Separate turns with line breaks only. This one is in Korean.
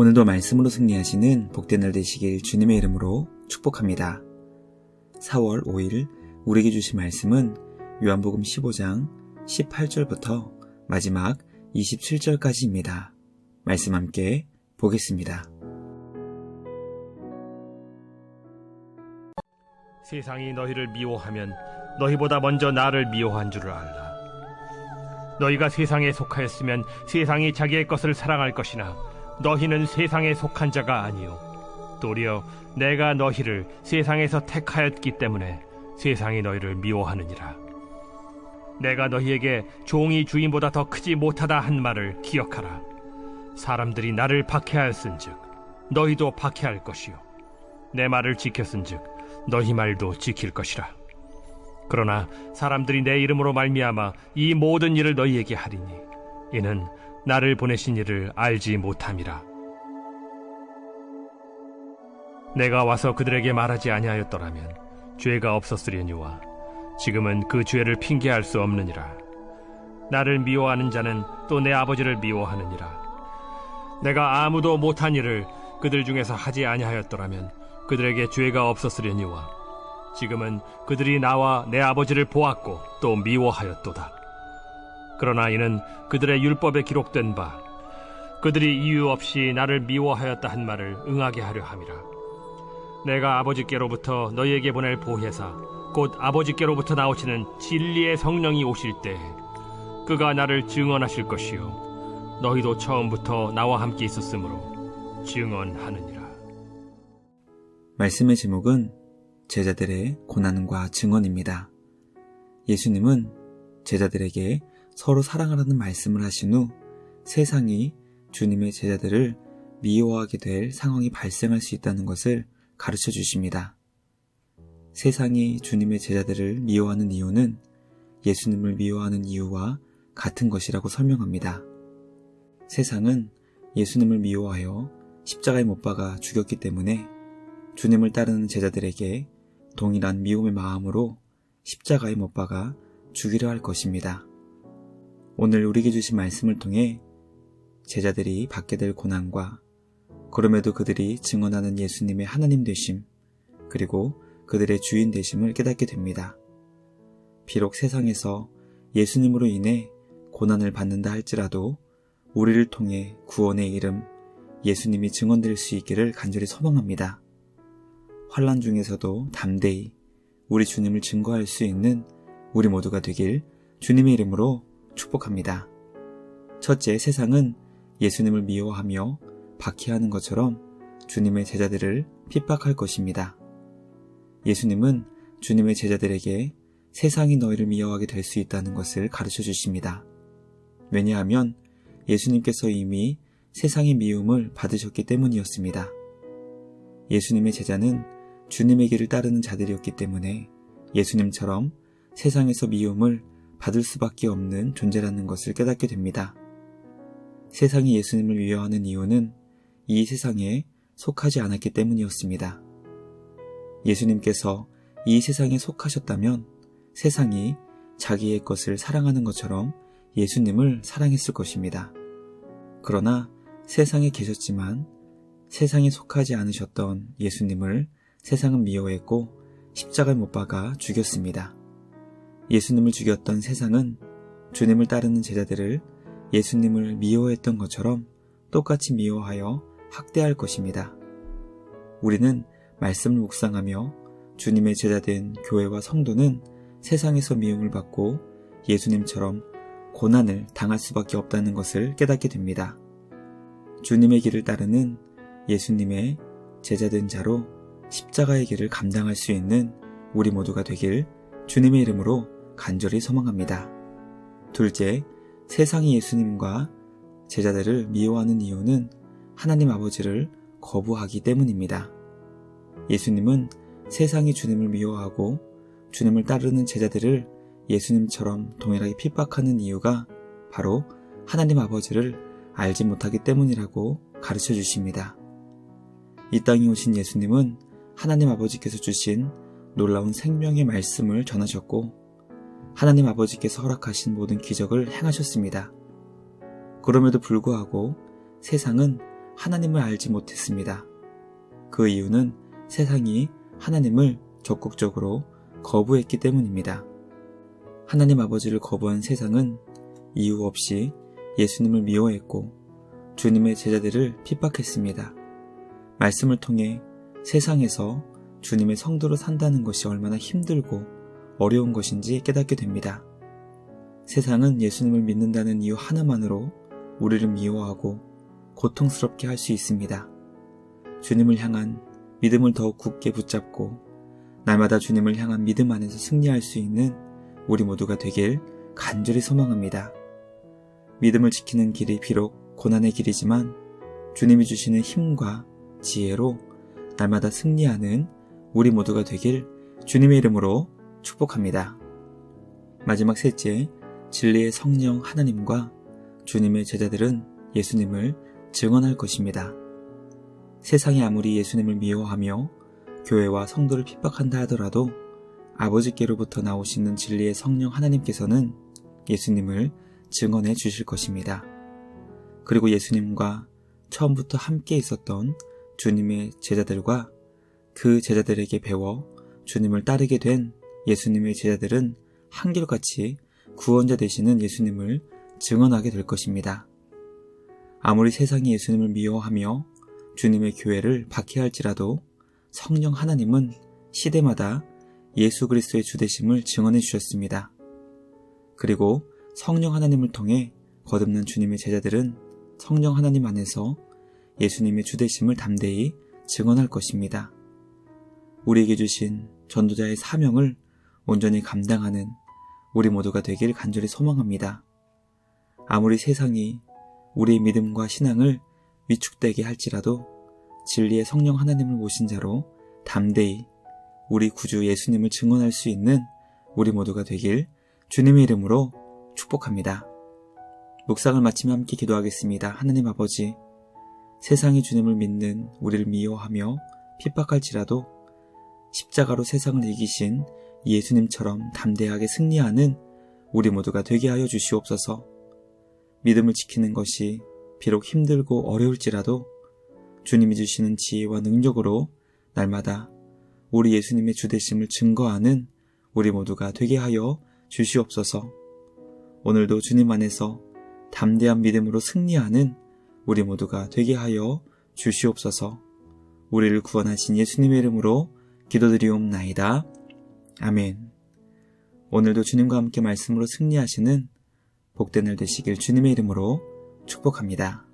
오늘도 말씀으로 승리하시는 복된 날 되시길 주님의 이름으로 축복합니다. 4월 5일 우리에게 주신 말씀은 요한복음 15장 18절부터 마지막 27절까지입니다. 말씀 함께 보겠습니다.
세상이 너희를 미워하면 너희보다 먼저 나를 미워한 줄을 알라. 너희가 세상에 속하였으면 세상이 자기의 것을 사랑할 것이나 너희는 세상에 속한 자가 아니요 도리어 내가 너희를 세상에서 택하였기 때문에 세상이 너희를 미워하느니라. 내가 너희에게 종이 주인보다 더 크지 못하다 한 말을 기억하라. 사람들이 나를 박해하였은즉 너희도 박해할 것이요 내 말을 지켰은즉 너희 말도 지킬 것이라. 그러나 사람들이 내 이름으로 말미암아 이 모든 일을 너희에게 하리니 이는 나를 보내신 이를 알지 못함이라. 내가 와서 그들에게 말하지 아니하였더라면 죄가 없었으려니와 지금은 그 죄를 핑계할 수 없느니라. 나를 미워하는 자는 또 내 아버지를 미워하느니라. 내가 아무도 못한 일을 그들 중에서 하지 아니하였더라면 그들에게 죄가 없었으려니와 지금은 그들이 나와 내 아버지를 보았고 또 미워하였도다. 그러나 이는 그들의 율법에 기록된 바 그들이 이유 없이 나를 미워하였다 한 말을 응하게 하려 함이라. 내가 아버지께로부터 너희에게 보낼 보혜사 곧 아버지께로부터 나오시는 진리의 성령이 오실 때 그가 나를 증언하실 것이요 너희도 처음부터 나와 함께 있었으므로 증언하느니라.
말씀의 제목은 제자들의 고난과 증언입니다. 예수님은 제자들에게 서로 사랑하라는 말씀을 하신 후 세상이 주님의 제자들을 미워하게 될 상황이 발생할 수 있다는 것을 가르쳐 주십니다. 세상이 주님의 제자들을 미워하는 이유는 예수님을 미워하는 이유와 같은 것이라고 설명합니다. 세상은 예수님을 미워하여 십자가에 못 박아 죽였기 때문에 주님을 따르는 제자들에게 동일한 미움의 마음으로 십자가에 못 박아 죽이려 할 것입니다. 오늘 우리에게 주신 말씀을 통해 제자들이 받게 될 고난과 그럼에도 그들이 증언하는 예수님의 하나님 되심 그리고 그들의 주인 되심을 깨닫게 됩니다. 비록 세상에서 예수님으로 인해 고난을 받는다 할지라도 우리를 통해 구원의 이름 예수님이 증언될 수 있기를 간절히 소망합니다. 환난 중에서도 담대히 우리 주님을 증거할 수 있는 우리 모두가 되길 주님의 이름으로 축복합니다. 첫째, 세상은 예수님을 미워하며 박해하는 것처럼 주님의 제자들을 핍박할 것입니다. 예수님은 주님의 제자들에게 세상이 너희를 미워하게 될 수 있다는 것을 가르쳐 주십니다. 왜냐하면 예수님께서 이미 세상의 미움을 받으셨기 때문이었습니다. 예수님의 제자는 주님의 길을 따르는 자들이었기 때문에 예수님처럼 세상에서 미움을 받을 수밖에 없는 존재라는 것을 깨닫게 됩니다. 세상이 예수님을 미워하는 이유는 이 세상에 속하지 않았기 때문이었습니다. 예수님께서 이 세상에 속하셨다면 세상이 자기의 것을 사랑하는 것처럼 예수님을 사랑했을 것입니다. 그러나 세상에 계셨지만 세상에 속하지 않으셨던 예수님을 세상은 미워했고 십자가에 못 박아 죽였습니다. 예수님을 죽였던 세상은 주님을 따르는 제자들을 예수님을 미워했던 것처럼 똑같이 미워하여 학대할 것입니다. 우리는 말씀을 묵상하며 주님의 제자된 교회와 성도는 세상에서 미움을 받고 예수님처럼 고난을 당할 수밖에 없다는 것을 깨닫게 됩니다. 주님의 길을 따르는 예수님의 제자된 자로 십자가의 길을 감당할 수 있는 우리 모두가 되길 주님의 이름으로 간절히 소망합니다. 둘째, 세상이 예수님과 제자들을 미워하는 이유는 하나님 아버지를 거부하기 때문입니다. 예수님은 세상이 주님을 미워하고 주님을 따르는 제자들을 예수님처럼 동일하게 핍박하는 이유가 바로 하나님 아버지를 알지 못하기 때문이라고 가르쳐 주십니다. 이 땅에 오신 예수님은 하나님 아버지께서 주신 놀라운 생명의 말씀을 전하셨고 하나님 아버지께서 허락하신 모든 기적을 행하셨습니다. 그럼에도 불구하고 세상은 하나님을 알지 못했습니다. 그 이유는 세상이 하나님을 적극적으로 거부했기 때문입니다. 하나님 아버지를 거부한 세상은 이유 없이 예수님을 미워했고 주님의 제자들을 핍박했습니다. 말씀을 통해 세상에서 주님의 성도로 산다는 것이 얼마나 힘들고 어려운 것인지 깨닫게 됩니다. 세상은 예수님을 믿는다는 이유 하나만으로 우리를 미워하고 고통스럽게 할 수 있습니다. 주님을 향한 믿음을 더욱 굳게 붙잡고 날마다 주님을 향한 믿음 안에서 승리할 수 있는 우리 모두가 되길 간절히 소망합니다. 믿음을 지키는 길이 비록 고난의 길이지만 주님이 주시는 힘과 지혜로 날마다 승리하는 우리 모두가 되길 주님의 이름으로 축복합니다. 마지막 셋째, 진리의 성령 하나님과 주님의 제자들은 예수님을 증언할 것입니다. 세상이 아무리 예수님을 미워하며 교회와 성도를 핍박한다 하더라도 아버지께로부터 나오시는 진리의 성령 하나님께서는 예수님을 증언해 주실 것입니다. 그리고 예수님과 처음부터 함께 있었던 주님의 제자들과 그 제자들에게 배워 주님을 따르게 된 예수님의 제자들은 한결같이 구원자 되시는 예수님을 증언하게 될 것입니다. 아무리 세상이 예수님을 미워하며 주님의 교회를 박해할지라도 성령 하나님은 시대마다 예수 그리스도의 주되심을 증언해 주셨습니다. 그리고 성령 하나님을 통해 거듭난 주님의 제자들은 성령 하나님 안에서 예수님의 주되심을 담대히 증언할 것입니다. 우리에게 주신 전도자의 사명을 온전히 감당하는 우리 모두가 되길 간절히 소망합니다. 아무리 세상이 우리의 믿음과 신앙을 위축되게 할지라도 진리의 성령 하나님을 모신 자로 담대히 우리 구주 예수님을 증언할 수 있는 우리 모두가 되길 주님의 이름으로 축복합니다. 묵상을 마치며 함께 기도하겠습니다. 하나님 아버지, 세상이 주님을 믿는 우리를 미워하며 핍박할지라도 십자가로 세상을 이기신 예수님처럼 담대하게 승리하는 우리 모두가 되게 하여 주시옵소서. 믿음을 지키는 것이 비록 힘들고 어려울지라도 주님이 주시는 지혜와 능력으로 날마다 우리 예수님의 주되심을 증거하는 우리 모두가 되게 하여 주시옵소서. 오늘도 주님 안에서 담대한 믿음으로 승리하는 우리 모두가 되게 하여 주시옵소서. 우리를 구원하신 예수님의 이름으로 기도드리옵나이다. 아멘. 오늘도 주님과 함께 말씀으로 승리하시는 복된 날 되시길 주님의 이름으로 축복합니다.